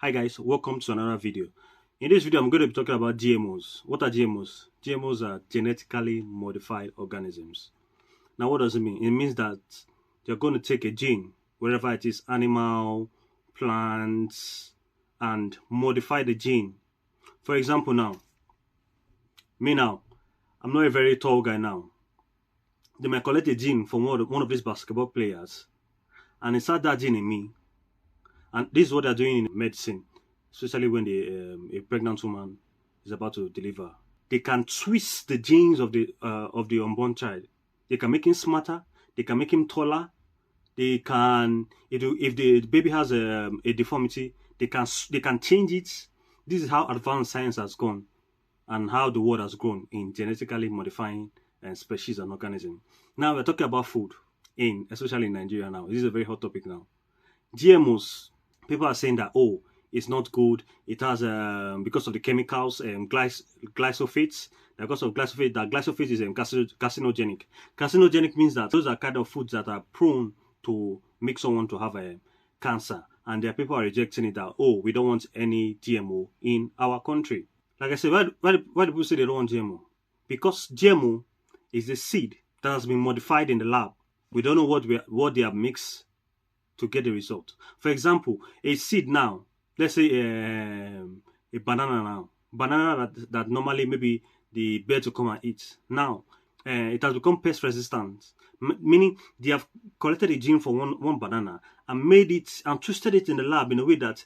Hi guys, welcome to another video. In this video, I'm going to be talking about GMOs. What are GMOs? GMOs are genetically modified organisms. Now, what does it mean? It means that you're going to take a gene, wherever it is, animal, plants, and modify the gene. For example, now, I'm not a very tall guy now. They might collect a gene from one of these basketball players and insert that gene in me. And this is what they're doing in medicine, especially when a pregnant woman is about to deliver. They can twist the genes of the unborn child. They can make him smarter. They can make him taller. They can, if the baby has a deformity, they can change it. This is how advanced science has gone, and how the world has grown in genetically modifying species and organisms. Now we're talking about food, especially in Nigeria now. This is a very hot topic now. GMOs. People are saying that, oh, it's not good. It has because of the chemicals glyphosates. Because of glyphosate, that glyphosate is carcinogenic. Carcinogenic means that those are kind of foods that are prone to make someone to have a cancer. And there are people are rejecting it that, oh, we don't want any GMO in our country. Like I said, why do people say they don't want GMO? Because GMO is the seed that has been modified in the lab. We don't know what they have mixed to get the result. For example, a seed now, let's say a banana now. Banana that normally maybe the birds will come and eat. Now, it has become pest resistant, meaning they have collected a gene from one banana and made it and twisted it in the lab in a way that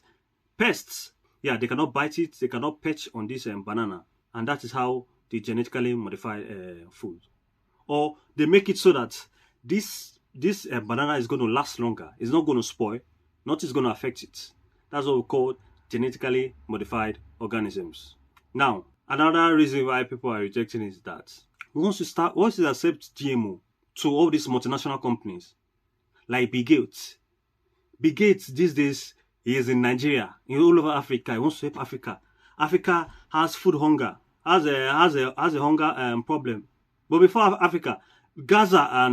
pests, they cannot bite it, they cannot perch on this banana. And that is how they genetically modify food. Or they make it so that this banana is going to last longer. It's not going to spoil. Nothing is going to affect it. That's what we call genetically modified organisms. Now, another reason why people are rejecting is that once you accept GMO to all these multinational companies, like Bill Gates these days, he is in Nigeria, all over Africa. He wants to help Africa. Africa has food hunger, has a hunger problem. But before Africa, Gaza,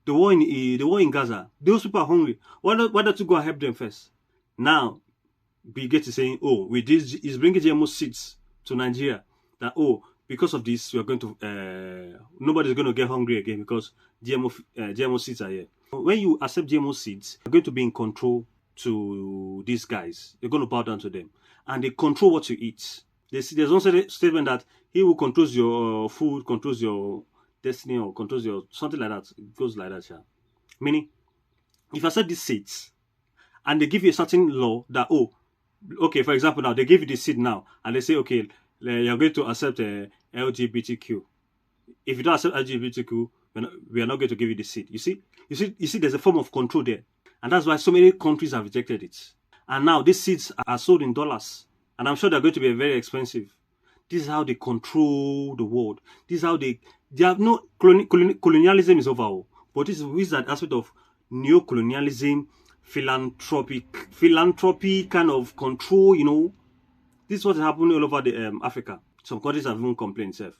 the war in Gaza, those people are hungry. Why don't you go and help them first? Now, Bill Gates is saying, oh, with this, he's bringing GMO seeds to Nigeria. That, oh, because of this, we are going to, nobody's going to get hungry again because GMO seeds are here. When you accept GMO seeds, you're going to be in control to these guys. You're going to bow down to them. And they control what you eat. There's also statement that he who controls your food controls your destiny, or controls your something like that. It goes like that, yeah. Meaning, if I accept these seeds and they give you a certain law that, oh, okay, for example, now they give you the seed now and they say, okay, you're going to accept LGBTQ. If you don't accept LGBTQ, we are not going to give you the seed. You see, there's a form of control there, and that's why so many countries have rejected it. And now these seeds are sold in dollars, and I'm sure they're going to be very expensive. This is how they control the world. This is how they have no colonialism is over, but this is that aspect of neo-colonialism, philanthropy kind of control. This is what is happening all over the Africa. Some countries have even complained itself.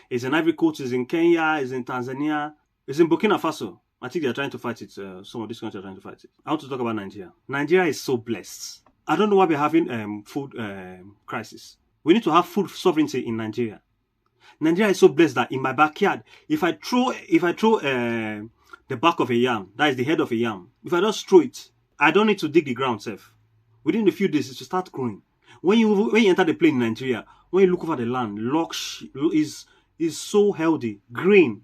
It's in Ivory Coast, it's in Kenya, it's in Tanzania, it's in Burkina Faso. I think they're trying to fight it. Some of these countries are trying to fight it. I want to talk about Nigeria. Nigeria is so blessed. I don't know why we're having food crisis. We need to have food sovereignty in Nigeria. Nigeria is so blessed that in my backyard, if I throw the back of a yam, that is the head of a yam, if I just throw it, I don't need to dig the ground safe. Within a few days, it will start growing. When you enter the plain in Nigeria, when you look over the land, is so healthy, green,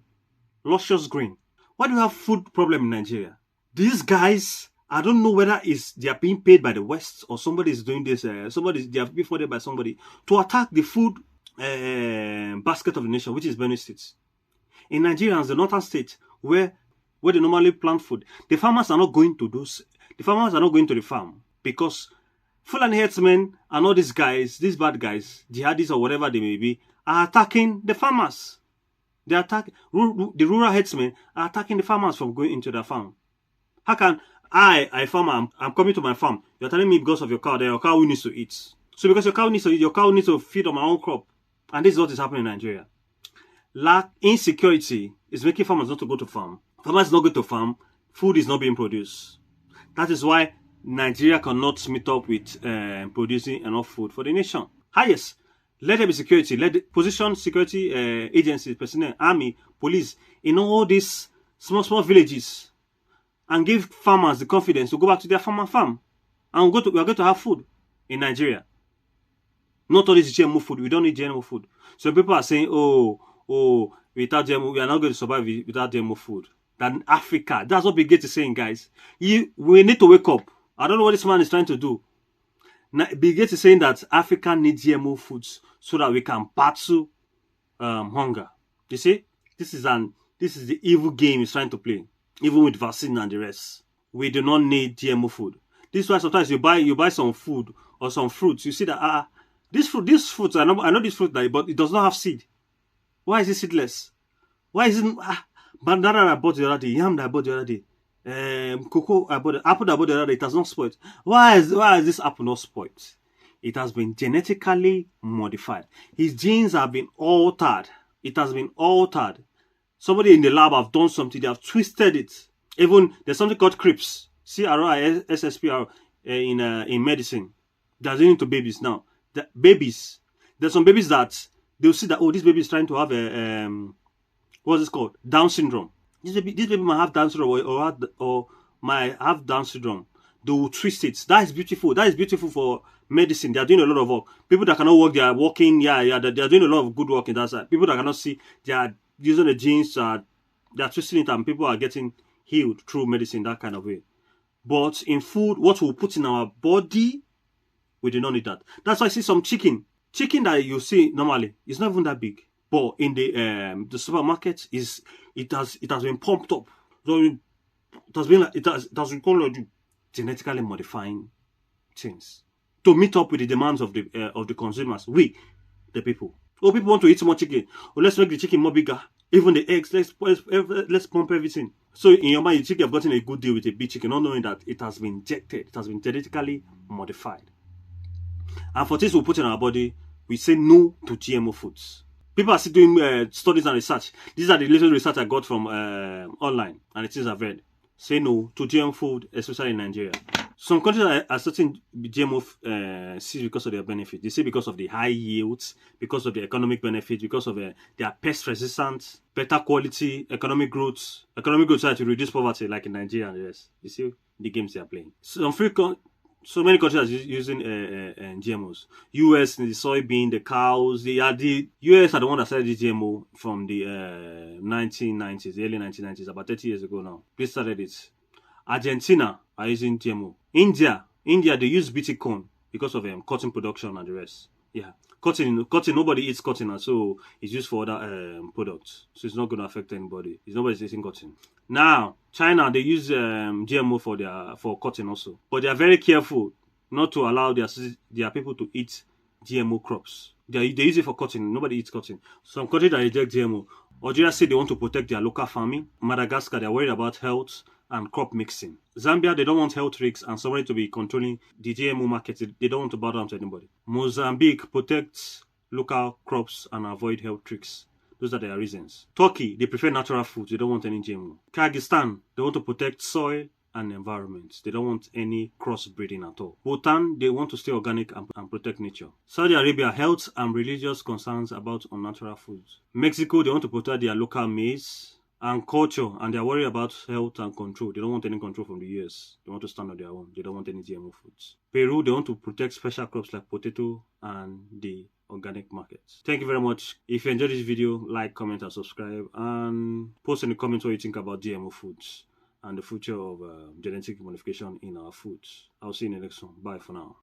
luscious green. Why do we have food problem in Nigeria? These guys, I don't know whether they are being paid by the West or somebody is doing this. They have been funded by somebody to attack the food basket of the nation, which is Benue State. In Nigeria, the northern state where they normally plant food, the farmers are not going to the farm because Fulani herdsmen and all these guys, these bad guys, jihadis or whatever they may be, are attacking the farmers. The rural herdsmen are attacking the farmers from going into the farm. How can I farmer, I'm coming to my farm, you're telling me because of your cow that your cow needs to eat. So because your cow needs to eat, your cow needs to feed on my own crop. And this is what is happening in Nigeria. Insecurity is making farmers not to go to farm. Farmers not go to farm, food is not being produced. That is why Nigeria cannot meet up with producing enough food for the nation. Highest, let there be security. Let the position security agencies, personnel, army, police in all these small villages, and give farmers the confidence to go back to their farm, and we are going to have food in Nigeria. Not all this GMO food. We don't need GMO food. So people are saying, oh, without GMO, we are not going to survive without GMO food. Than Africa. That's what Bill Gates is saying, guys. We need to wake up. I don't know what this man is trying to do. Now, Bill Gates is saying that Africa needs GMO foods so that we can battle hunger. You see, this is the evil game he's trying to play, even with vaccine and the rest. We do not need GMO food. This is why sometimes you buy some food or some fruits. You see that this fruit, I know this fruit, but it does not have seed. Why is it seedless? Why is it banana I bought the other day, yam that I bought the other day, cocoa I bought, apple that I bought the other day, it has not spoiled. Why is this apple not spoiled? It has been genetically modified. His genes have been altered. It has been altered. Somebody in the lab have done something. They have twisted it. Even there's something called CRISPR, CRISPR in medicine. They're doing it to babies now. There's some babies that they'll see that this baby is trying to have a what's this called? Down syndrome. This baby might have Down syndrome or might have Down syndrome. They will twist it. That is beautiful. That is beautiful for medicine. They are doing a lot of work. People that cannot work, they are working. They are doing a lot of good work in that side. People that cannot see, they are using the genes. They are twisting it, and people are getting healed through medicine that kind of way. But in food, what we put in our body, we do not need that. That's why I see some chicken that you see normally is not even that big. But in the supermarket, it has been pumped up. So it has been called genetically modifying things to meet up with the demands of the consumers. We, the people. Oh, people want to eat more chicken. Oh, let's make the chicken more bigger. Even the eggs, let's pump everything. So in your mind, you think you've gotten a good deal with a big chicken, not knowing that it has been injected, it has been genetically modified. And for things we put in our body, we say no to GMO foods. People are still doing studies and research. These are the latest research I got from online and the things I've read. Say no to GMO food, especially in Nigeria. Some countries are starting GMO seeds because of their benefit. They say because of the high yields, because of the economic benefit, because of their pest resistance, better quality, economic growth. Economic growth try to reduce poverty, like in Nigeria and the rest. You see the games they are playing. So many countries are using GMOs. US, the soybean, the cows. The US are the one that started the GMO from the 1990s, the early 1990s, about 30 years ago now. They started it. Argentina are using GMO. India, they use BT corn because of cotton production and the rest. Yeah, cotton. Nobody eats cotton, and so it's used for other products. So it's not going to affect anybody. Nobody's eating cotton. Now, China, they use GMO for cotton also, but they are very careful not to allow their people to eat GMO crops. They use it for cotton. Nobody eats cotton. Some countries that reject GMO. Algeria say they want to protect their local farming. Madagascar, they're worried about health and crop mixing. Zambia, they don't want health risks and somebody to be controlling the GMO market. They don't want to bow down to anybody. Mozambique protects local crops and avoid health risks. Those are their reasons. Turkey, they prefer natural foods. They don't want any GMO. Kyrgyzstan, they want to protect soil and environment. They don't want any crossbreeding at all. Bhutan, they want to stay organic and protect nature. Saudi Arabia, health and religious concerns about unnatural foods. Mexico, they want to protect their local maize and culture, and they're worried about health and control. They don't want any control from the US. They want to stand on their own. They don't want any GMO foods. Peru, they want to protect special crops like potato and the organic markets. Thank you very much. If you enjoyed this video, like, comment, and subscribe, and post in the comments what you think about GMO foods and the future of genetic modification in our foods. I'll see you in the next one. Bye for now.